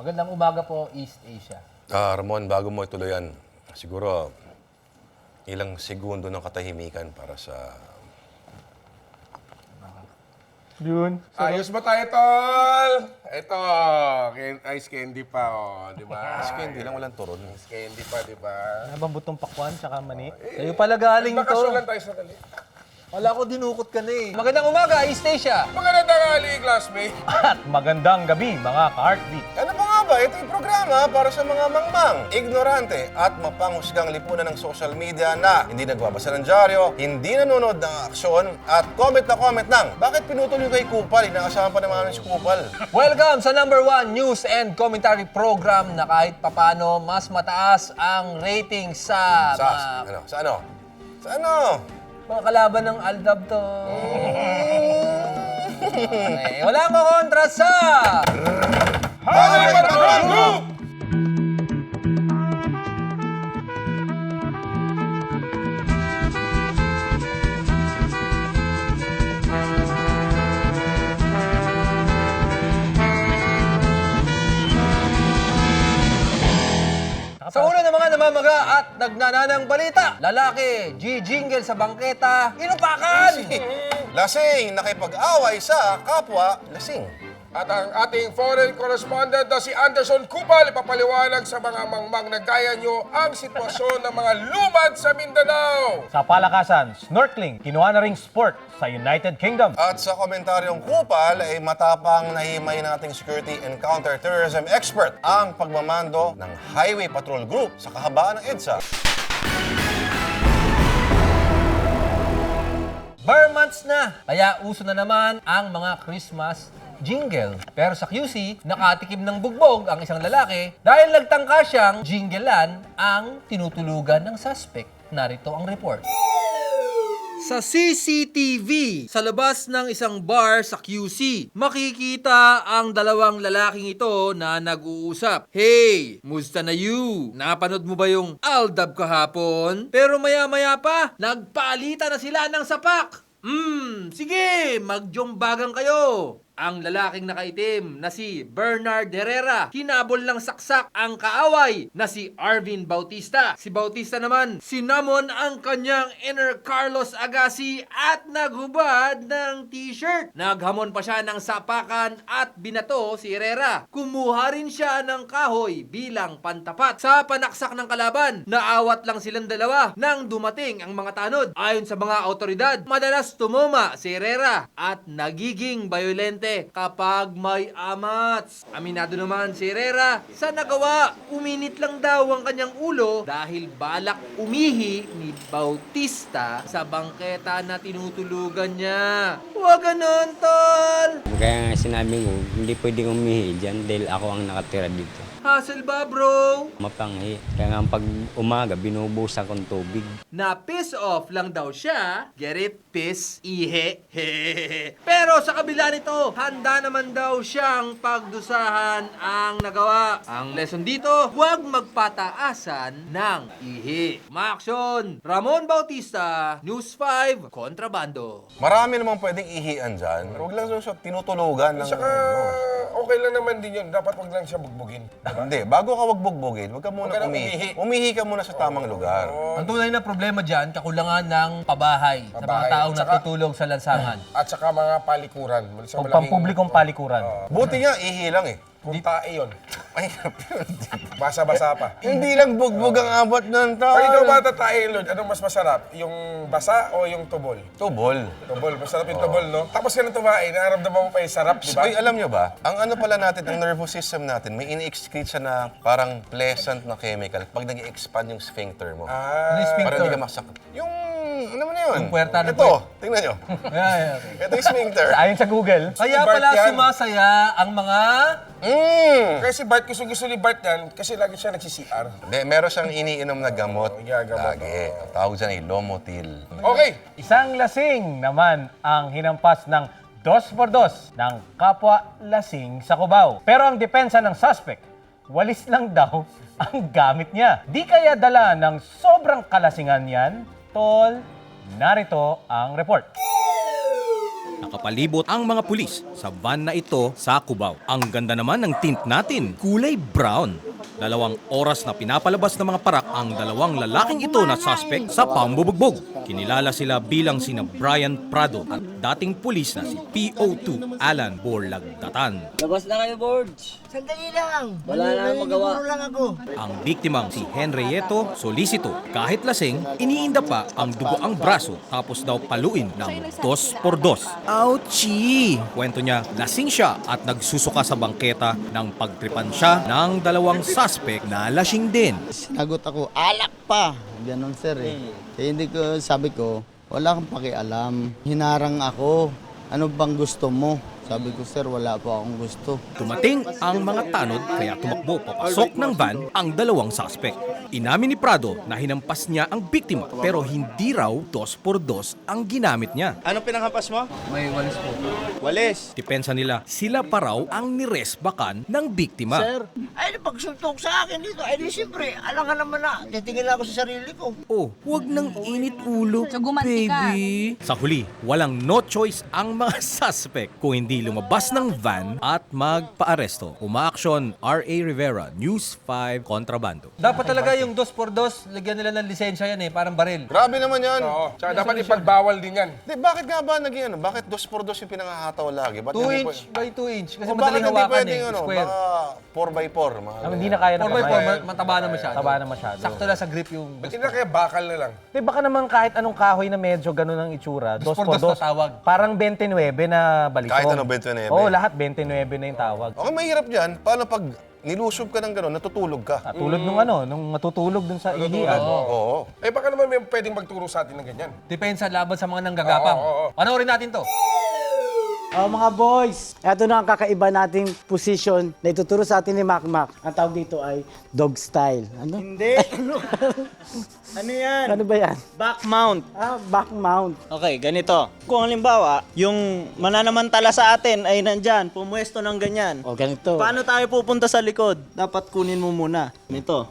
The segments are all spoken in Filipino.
Magandang umaga po, East Asia. Ramon, bago mo ituloy yan, siguro ilang segundo ng katahimikan para sa... Yun. Ayos ba tayo, tol? Ito, ice candy pa, di ba? Ice candy lang, walang turon. Ice candy pa, di ba? Nabang butong pakwan, tsaka mani. Sa'yo pala galing Bakasyon to. lang tayo sa dali. Wala ko dinukot ka na eh. Magandang umaga, East Asia. Magandang tanghali, classmate. At magandang gabi, mga ka-heartbeat. Ano pa nga ba? Ito yung programa para sa mga mangmang, ignorante at mapanghusgang lipunan ng social media na hindi nagbabasa ng dyaryo, hindi nanonood ng aksyon at comment na comment lang. Bakit pinutol yung kay Kupal? Inaasahan pa naman si Kupal. Welcome sa #1 news and commentary program na kahit papano mas mataas ang rating sa Sa ano? Sa ano? mga kalaban ng Aldab to. Okay, wala mo kontra sa... Hari Patrol Group! Sa ulo ng mga namamaga at nagnananang balita, lalaki, G-jingle sa bangketa, inupakan! Lasing nakipag-away sa kapwa lasing. At ang ating foreign correspondent na si Anderson Kupal ipapaliwanag sa mga mangmang na gaya nyo ang sitwasyon ng mga lumad sa Mindanao. Sa palakasan, snorkeling, kinuha na ring sport sa United Kingdom. At sa komentaryong Kupal ay matapang nahimay nating security and counter-terrorism expert ang pagmamando ng Highway Patrol Group sa kahabaan ng EDSA. Bar months na, kaya uso na naman ang mga Christmas jingle. Pero sa QC, nakatikim ng bugbog ang isang lalaki dahil nagtangka siyang jinglean ang tinutulugan ng suspect. Narito ang report. Sa CCTV, sa labas ng isang bar sa QC, makikita ang dalawang lalaking ito na nag-uusap. Hey, musta na you? Napanood mo ba yung Aldab kahapon? Pero maya-maya pa, nagpalitan na sila ng sapak. Sige, magjombagan kayo. Ang lalaking nakaitim na si Bernard Herrera, hinabol ng saksak ang kaaway na si Arvin Bautista. Si Bautista naman, sinamon ang kanyang inner Carlos Agassi at naghubad ng t-shirt. Naghamon pa siya ng sapakan at binato si Herrera. Kumuha rin siya ng kahoy bilang pantapat. Sa panaksak ng kalaban, naawat lang silang dalawa nang dumating ang mga tanod. Ayon sa mga autoridad, madalas tumuma si Herrera at nagiging violente kapag may amats. Aminado naman si Herrera sa nagawa. Uminit lang daw ang kanyang ulo dahil balak umihi ni Bautista sa bangketa na tinutulugan niya. Huwag ganon, tol! Kaya nga sinabi ko, hindi pwedeng umihi dyan dahil ako ang nakatira dito. Hassle ba, bro? Mapanghi. Kaya nga pag umaga, binubusan kong tubig. Na piss off lang daw siya. Get it? Piss, ihe. Pero sa kabila nito, handa naman daw siyang pagdusahan ang nagawa. Ang lesson dito, huwag magpataasan ng ihi. Maaksyon! Ramon Bautista, News 5, Kontrabando. Marami namang pwedeng ihian dyan. Pero huwag lang siya tinutulugan ng... Saka, okay lang naman din yun. Dapat wag lang siya bugbugin. Hindi, bago ka wag bugbugin, huwag ka muna Huwag ka na umihi. Umihi ka muna sa tamang lugar. Ang tunay na problema dyan, kakulangan ng pabahay, sa mga Pabahay. taong Tsaka- natutulog sa lansangan. At saka mga palikuran. Sa O malaking- pampublikong palikuran. Buti nga, ihi lang eh. Kung tae yun. Ay, Basa-basa pa. hindi lang bugbog ang abot ng tao. Pag ikaw ba tatae, Lord, anong mas masarap? Yung basa o yung tubol? Tubol. Tubol, masarap yung tubol, no? Tapos ka na tumae, nararamdaman mo pa yung sarap, di ba? Uy, alam nyo ba, ang ano pala natin, ang nervous system natin, may ini-excrete siya na parang pleasant na chemical pag nag-expand yung sphincter mo. Ano yung Para sphincter? hindi ka masak. Yung, ano mo na yun? Yung puwerta ng Ito, tingnan nyo. Okay. Ito yung sphincter. Ayon sa Google, Kaya Bart pala yan. sumasaya ang mga... Kasi Bart, gusto ni Bart yan kasi lagi siya nagsi-CR. Hindi, meron siyang iniinom na gamot. Yeah, gamot. Lagi. Ang tawag dyan ay Lomotil. Okay, isang lasing naman ang hinampas ng 2x2 ng kapwa lasing sa Cubao. Pero ang depensa ng suspect, walis lang daw ang gamit niya. Di kaya dala ng sobrang kalasingan yan? Tol, narito ang report. Nakapalibot ang mga pulis sa van na ito sa Cubao. Ang ganda naman ng tint natin, kulay brown. 2 oras na pinapalabas ng mga parak ang 2 lalaking ito na suspect sa pambubugbog. Kinilala sila bilang sina Brian Prado at dating pulis na si PO2 Alan Borlagdatan. Labas na kayo, Borge. Sandali lang. Wala na magawa. Naliliburo lang ako. Ang biktimang si Henrieto Solicito, kahit lasing, iniinda pa ang dugo ang braso tapos daw paluin ng 2x2. Ouchie! Kwento niya, lasing siya at nagsusuka sa bangketa nang pagtripan siya ng 2 suspect na lasing din. Sinagot ako, alak pa. Ganon sir eh. Eh, hindi ko, sabi ko, wala kang pakialam. Hinarang ako. Ano bang gusto mo? Sabi ko, sir, wala po akong gusto. Dumating ang mga tanod kaya tumakbo papasok ng van ang 2 suspect. Inamin ni Prado na hinampas niya ang biktima pero hindi raw 2x2 ang ginamit niya. Ano pinanghampas mo? May walis po. Walis. Depensa nila, sila pa raw ang niresbakan ng biktima. Sir, Ay, pagsuntok sa akin dito, ay di siyempre, alam ka naman na, titingin ako sa sarili ko. Oh, huwag nang init ulo, So, gumanti ka. baby. Sa huli, walang no choice ang mga suspect kung hindi lumabas ng van at magpaaresto. Umaaksyon, R.A. Rivera, News 5, Kontrabando. Dapat talaga yung 2x2, lagyan nila ng lisensya yan eh, parang baril. Grabe naman yan. Oo. Tsaka dapat ipagbawal din yan. Di, bakit nga ba naging ano? Bakit 2x2 yung pinangahataw lagi? Ba't 2 hindi inch by 2 inch. Kasi O bakit madaling hindi hawakan pwedeng eh, ano? square. Baka 4x4. Mga Hindi na kaya ng 4x4, kamay. mataba na masyado. Taba na masyado. Sakto lang sa grip yung Ba't hindi na kaya bakal na lang? Di baka naman kahit anong kahoy na medyo ganun ang itsura, 2x2 2x2, tawag. parang 29 na balisong. Kahit ano, 29. Oo, lahat 29 na yung tawag. Okay, mahirap dyan. Paano pag nilusob ka ng gano'n, natutulog ka? Tulad nung ano, nung matutulog dun sa ihian. Oo. Eh baka naman may pwedeng magturo sa atin ng ganyan. Depensa laban sa mga nanggagapang. Oo. Panoorin natin to. Oh, mga boys, ito na ang kakaiba nating position na ituturo sa atin ni Makmak. Ang tawag dito ay dog style. Ano? Hindi. Ano yan? Ano ba yan? Back mount. Back mount. Okay, ganito. Kung halimbawa, yung mananamantala sa atin ay nandyan, pumuesto ng ganyan. O, ganito. Paano tayo pupunta sa likod? Dapat kunin mo muna. Nito.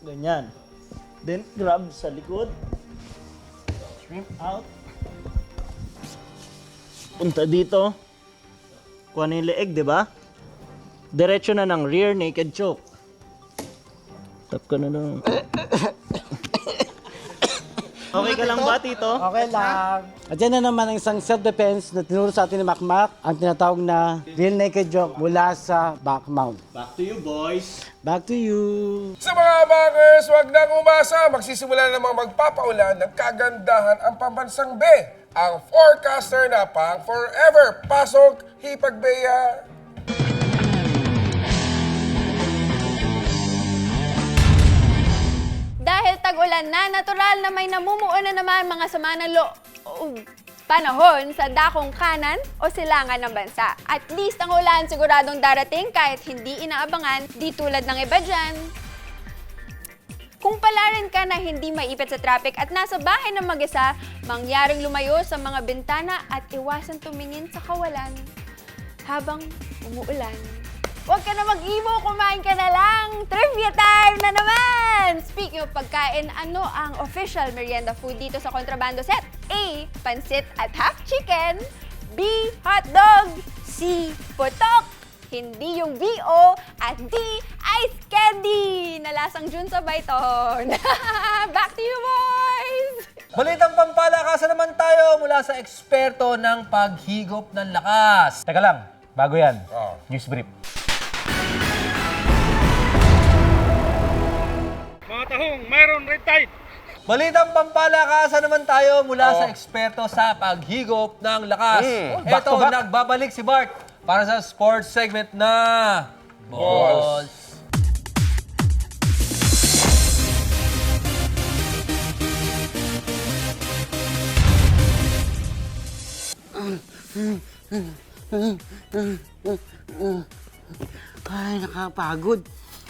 Ganyan. Then, grab sa likod. Shrimp out. Punta dito. Kuha na yung leeg, di ba? Diretso na ng rear naked choke. Tap ka na lang. Okay ka lang ba, Tito? Okay lang. At yan na naman ang isang self-defense na tinuro sa atin ni Makmak, ang tinatawag na real naked choke mula sa back mount. Back to you, boys. Back to you. Sa mga makers, wag nang umasa. Magsisimula na mga magpapaulan ng kagandahan ang pambansang B. Ang forecaster na pang forever. Pasok, Hipagbeya. Dahil tag-ulan na, natural na may namumuo na naman mga sama ng panahon sa dakong kanan o silangan ng bansa. At least ang ulan siguradong darating kahit hindi inaabangan, di tulad ng iba dyan. Kung palarin ka na hindi maipit sa traffic at nasa bahay ng mag-isa, mangyaring lumayo sa mga bintana at iwasan tumingin sa kawalan habang umuulan. Huwag ka na mag-imo, kumain ka na lang! Trivia time na naman! Speaking of pagkain, ano ang official merienda food dito sa Kontrabando Set? A. Pansit at half chicken. B. Hotdog. C. Putok. Hindi yung B.O. At D. Ice candy! Nalasang Jun sa Bayton. Back to you, boys! Balitang pampalakasan naman tayo mula sa eksperto ng paghigop ng lakas. Teka lang, bago yan. Oh. News brief. Balitang pampalakasan naman tayo mula sa eksperto sa paghigop ng lakas. Back Eto, to back. nagbabalik si Bart para sa sports segment na Balls. Ay, nakapagod.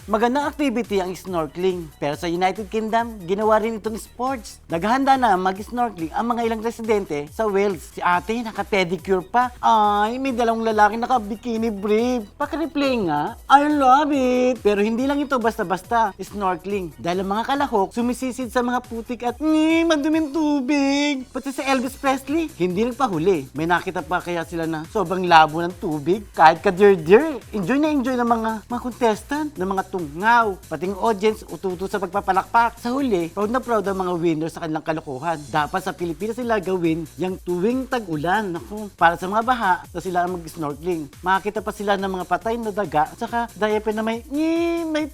magandang activity ang snorkeling. Pero sa United Kingdom, ginawa rin itong sports. Naghahanda na mag-snorkeling ang mga ilang residente sa Wales. Si ate, naka-pedicure pa. Ay, may dalawang lalaki naka-bikini brief. Paki-replay nga. I love it! Pero hindi lang ito basta-basta snorkeling. Dahil ang mga kalahok sumisisid sa mga putik at maduming tubig. Pati sa Elvis Presley, hindi nagpahuli. May nakita pa kaya sila na sobrang labo ng tubig. Kahit ka-dir-dir, enjoy na enjoy ng mga contestant, ng mga tunggaw. Pating audience, ututo sa pagpapalakpak. Sa huli, proud na proud ang mga winners sa kanilang kalokohan. Dapat sa Pilipinas sila gawin yung tuwing tag-ulan. Naku, para sa mga baha na sila ang mag-snorkeling. Makakita pa sila ng mga patay na daga at saka diaper na may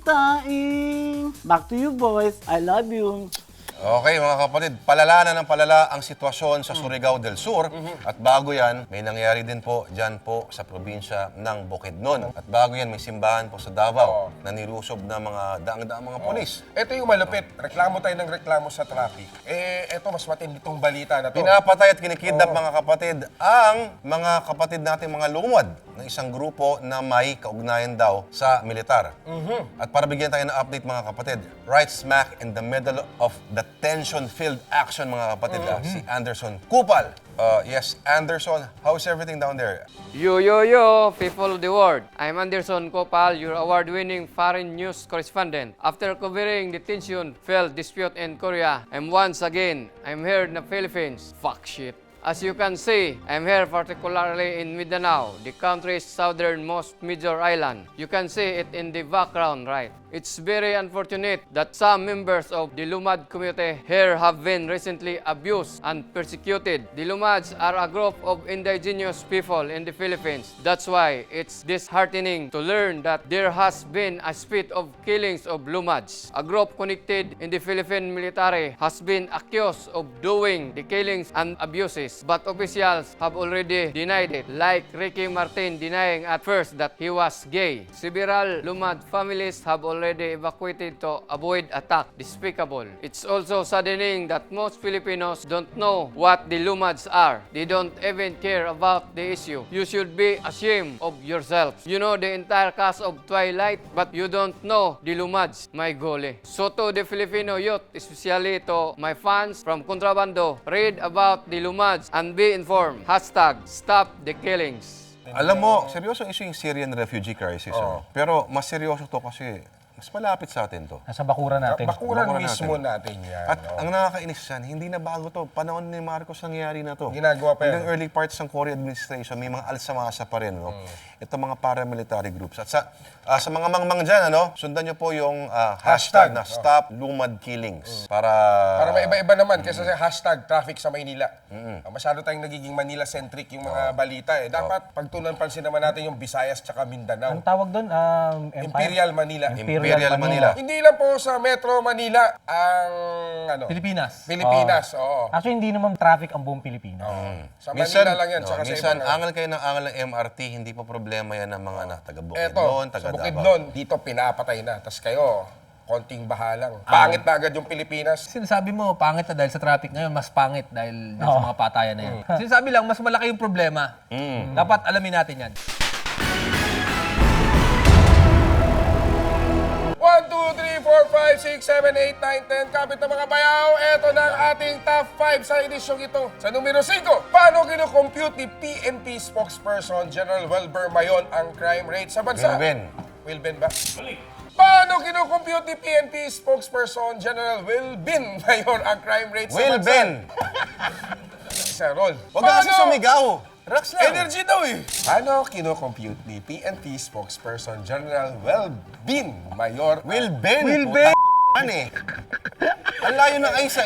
taing. Back to you boys. I love you. Okay mga kapatid, palala na ng palala ang sitwasyon sa Surigao del Sur at bago yan, may nangyari din po dyan po sa probinsya ng Bukidnon. At bago yan, may simbahan po sa Davao na nilusob na mga daang-daang mga polis. Ito yung malupit. Reklamo tayo ng reklamo sa traffic. Ito mas matindi tong balita na to. Pinapatay at kinikidnap mga kapatid ang mga kapatid nating mga lumad ng isang grupo na may kaugnayan daw sa militar. At para bigyan tayo ng update mga kapatid, right smack in the middle of the tension-filled action mga kapatid, si Anderson Kupal. Yes, Anderson, how's everything down there? Yo, people of the world. I'm Anderson Kopal, your award-winning foreign news correspondent. After covering the tension-filled dispute in Korea, I'm here in the Philippines. Fuck shit. As you can see, I'm here particularly in Mindanao, the country's southernmost major island. You can see it in the background, right? It's very unfortunate that some members of the Lumad community here have been recently abused and persecuted. The Lumads are a group of indigenous people in the Philippines. That's why it's disheartening to learn that there has been a spate of killings of Lumads. A group connected in the Philippine military has been accused of doing the killings and abuses, but officials have already denied it, like Ricky Martin denying at first that he was gay. Several Lumad families have already evacuated to avoid attack. Despicable. It's also saddening that most Filipinos don't know what the Lumads are. They don't even care about the issue. You should be ashamed of yourselves. You know the entire cast of Twilight, but you don't know the Lumads. My gole. So to the Filipino youth, especially to my fans from Contrabando, read about the Lumads and be informed. #Stop the killings. Alam mo, seryosong issue yung Syrian refugee crisis. Pero mas seryoso to kasi mas malapit sa atin to. Nasa bakuran natin. Bakuran mismo natin yan. At ang nakakainis yan, hindi na bago to. Panahon ni Marcos nangyari na to. Ginagawa pa yan. Hanggang early parts ng Korea administration, may mga alsamasa pa rin. No? Ito mga paramilitary groups. At sa mga mangmang dyan, sundan nyo po yung hashtag na Stop Lumad Killings. Para maiba-iba naman kaysa sa hashtag traffic sa Maynila. Masyado tayong nagiging Manila-centric yung mga balita. Dapat pagtunan pansin naman natin yung Visayas tsaka Mindanao. Ang tawag doon, Imperial Manila. Imperial Manila. Hindi lang po sa Metro Manila ang Pilipinas. Oo. Actually, hindi naman traffic ang buong Pilipinas. Sa Manila lang yan. Tsaka minsan, sa ibang angal kayo ng angal ng MRT, hindi pa problema yan ng mga taga Eto, Bukidnon, sa taga Davao. Bukidnon, dito pinapatay na. Tapos kayo, konting bahalang. Pangit na agad yung Pilipinas. Sinasabi mo, pangit na dahil sa traffic ngayon, mas pangit dahil sa mga patayan na yan. Sinasabi lang, mas malaki yung problema. Dapat alamin natin yan. 1, 2, 3, 4, 5, 6, 7, 8, 9, 10. Kapit na mga bayaw, eto na ang ating top 5 sa edisyong ito. Sa numero 5, paano kinocompute ni PNP spokesperson General Wilber Mayon ang crime rate sa bansa? Wilben ba? Paano kinocompute ni PNP spokesperson General Wilben Mayon ang crime rate sa bansa? Wilben! Isa, roll. Huwag ka kasi sumigaw. Relax lang. Energy daw eh. Paano kinocompute ni PNP spokesperson General Wilben Mayor? Wilben! Eh. Ang layo ng ay sa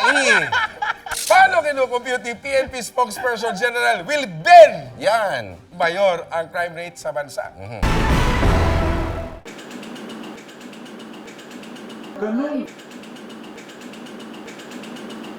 Paano kinocompute ni PNP spokesperson General Wilben Yan. Mayor ang crime rate sa bansa?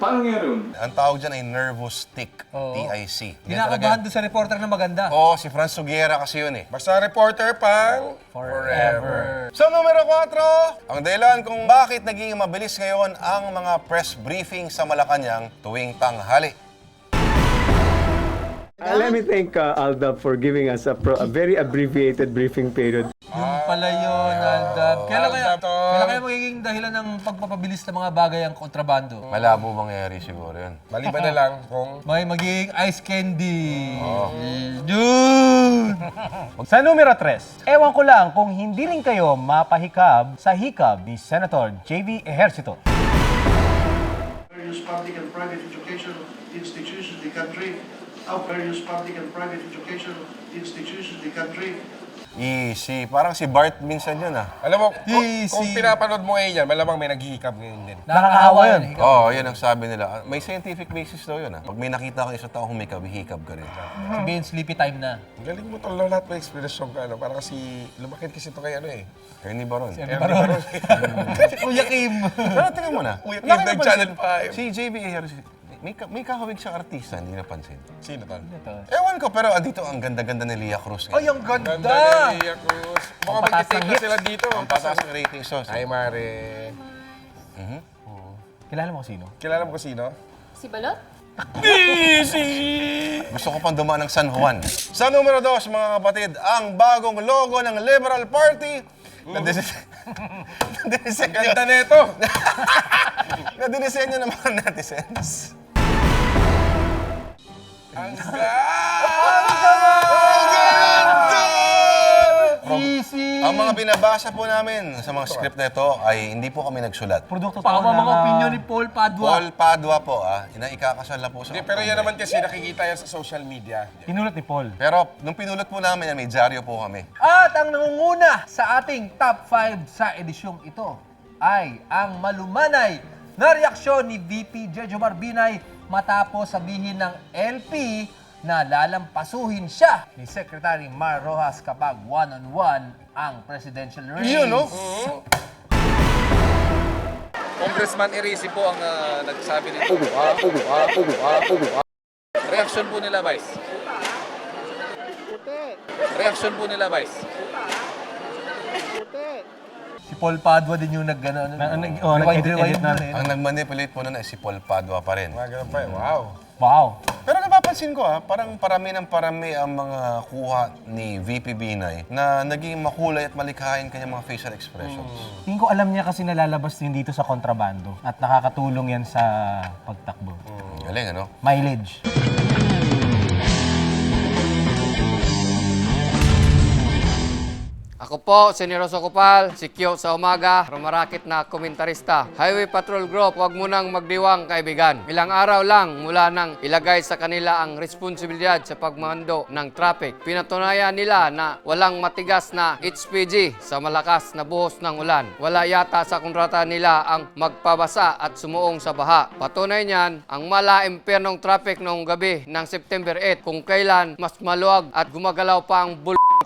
Paano nga rin? Ang tawag dyan ay nervous tick. TIC. Kinakabahan doon sa reporter na maganda. Oo, si Franz Sugiera kasi yun eh. Basta reporter pang forever. So, numero 4, ang dahilan kung bakit naging mabilis ngayon ang mga press briefing sa Malacanang tuwing tanghali. Let me thank Aldab for giving us a very abbreviated briefing period. pala yun, Aldab. Aldab to. Kailan kaya magiging dahilan ng pagpapabilis ng mga bagay ang kontrabando? Malabo mangyayari siguro yun. Maliban na lang kung May magiging ice candy. Dude! Sa numero 3, ewan ko lang kung hindi rin kayo mapahikab sa hikab ni Senator J.V. Ejercito. Various public and private educational institutions in the country, various public and private educational institutions in the country. Easy. Parang si Bart minsan yun alam mo, kung pinapanood mo ngayon yan, malamang may naghihikab ngayon din. Nakakahawa yun. Oo, yun ang sabi nila. May scientific basis daw yun. Pag may nakita ka isang tao humikab, hihikab ka rin. Sabihin, sleepy time na. Ang galing mo tol, lahat may explanation ka. Parang kasi, lumakit kasi ito kay Ernie Baron. Kuya Kim. Pero tingnan mo na. Kuya Kim, Laki na nag-Channel pansin. Si JB Ejercito, may kahawig siyang artista, hindi napansin. Sino tol? Ewan ko, pero andito ang ganda-ganda ni Lia Cruz. Ay, ang ganda! Ganda ni Lia Cruz. Mukhang Patas magtitake ng na hits. sila dito. Ang patas ng ratings. Ay, Mare. Kilala mo sino? Kilala mo ko sino? Si Balot? Gusto ko pang dumaan ng San Juan. Sa numero 2, mga kapatid, ang bagong logo ng Liberal Party na Ganda nito. na dinisenyo ng mga netizens. Ang Easy! Ang mga binabasa po namin sa mga script na ito ay hindi po kami nagsulat. Produkto Baka mga opinion ni Paul Padua. Paul Padua po, ikakasal na po sa... Pero yan naman kasi nakikita yan sa social media. Pinulot ni Paul. Pero nung pinulot po namin, may dyaryo po kami. At ang nangunguna sa ating top 5 sa edisyong ito ay ang malumanay na reaksyon ni VP Jejomar Binay matapos sabihin ng LP na lalampasuhin siya ni Secretary Mar Rojas kapag one-on-one ang presidential race. Yun, no? Congressman Erisi po ang nagsabi nito. Reaction po nila, Vice. Reaction po nila, Vice. Si Paul Padua din yung nag-ano. Nag-edit na. Ang nag-manipulate po nun ay si Paul Padua pa rin. Mga ganun pa eh. Wow. Wow. Pero napapansin ko parang parami ng parami ang mga kuha ni VP Binay na naging makulay at malikhain kanyang mga facial expressions. Tingin ko alam niya kasi nalalabas din dito sa kontrabando at nakakatulong yan sa pagtakbo. Galing, ano? Mileage. Ako po, Seneroso Kupal, si Kyo sa umaga, rumarakit na komentarista. Highway Patrol Group, huwag mo nang magdiwang kaibigan. Ilang araw lang mula nang ilagay sa kanila ang responsibilidad sa pagmando ng traffic. Pinatunayan nila na walang matigas na HPG sa malakas na buhos ng ulan. Wala yata sa kontrata nila ang magpabasa at sumuong sa baha. Patunay niyan ang mala-impernong traffic noong gabi ng September 8 kung kailan mas maluwag at gumagalaw pa ang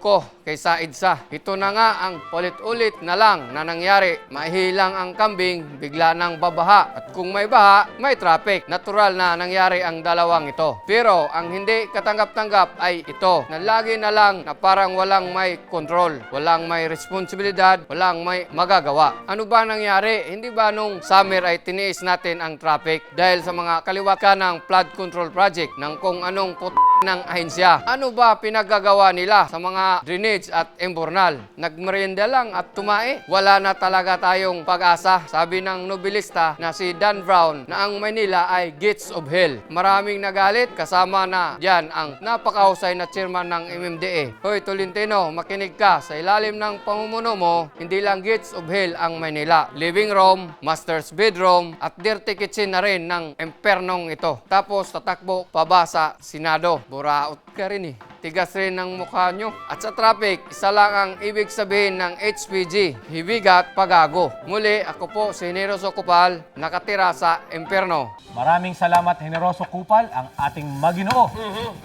ko kaysa EDSA. Ito na nga ang ulit-ulit na lang na nangyari. Mahilang ang kambing, bigla nang babaha. At kung may baha, may traffic. Natural na nangyari ang dalawang ito. Pero ang hindi katanggap-tanggap ay ito, na lagi na lang na parang walang may control, walang may responsibilidad, walang may magagawa. Ano ba nangyari? Hindi ba nung summer ay tiniis natin ang traffic dahil sa mga kaliwat ka ng flood control project ng kung anong ng ahensya? Ano ba pinagagawa nila sa mga drainage at embornal? Nagmerienda lang at tumae. Wala na talaga tayong pag-asa. Sabi ng nobilista na si Dan Brown na ang Maynila ay gates of hell. Maraming nagalit, kasama na dyan ang napakahusay na chairman ng MMDA. Hoy Tolentino, makinig ka. Sa ilalim ng pamumuno mo, hindi lang gates of hell ang Maynila. Living room, master's bedroom, at dirty kitchen na rin ng impernong ito. Tapos tatakbo pa ba sa Senado? Buraot ka rin eh. Tigas rin ng mukha nyo. At sa traffic, isa lang ang ibig sabihin ng HPG, hibigat pagago. Muli, ako po si Generoso Kupal, nakatira sa Imperno. Maraming salamat, Generoso Kupal, ang ating maginoo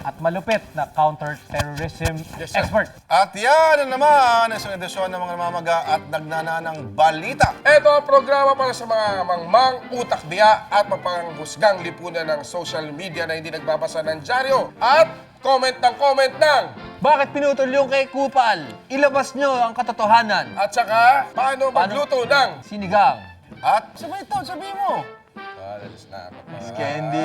at malupit na counter-terrorism expert. At yan na naman ang isang edisyon ng mga namamaga at nagnananang balita. Ito ang programa para sa mga mangmang, utak biya at mapanghusgang lipunan ng social media na hindi nagbabasa ng dyaryo. At comment ng Bakit pinutol yung kay Kupal? Ilabas nyo ang katotohanan. at saka paano magluto ng Sinigang. At sabay ito, sabihin mo. Candy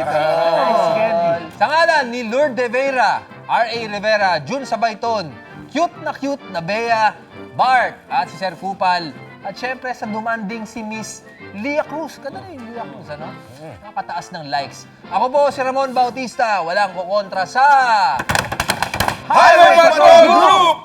Sa ngalan ni Lourdes de Vera, R.A. Rivera, Jun Sabayton, cute na Bea, Bart at si Sir Kupal. At syempre sa dumanding si Miss Lia Cruz. Ganda na yung Lia Cruz, ano? Napakataas ng likes. Ako po si Ramon Bautista. Walang kukontra sa... Highway Patrol Group!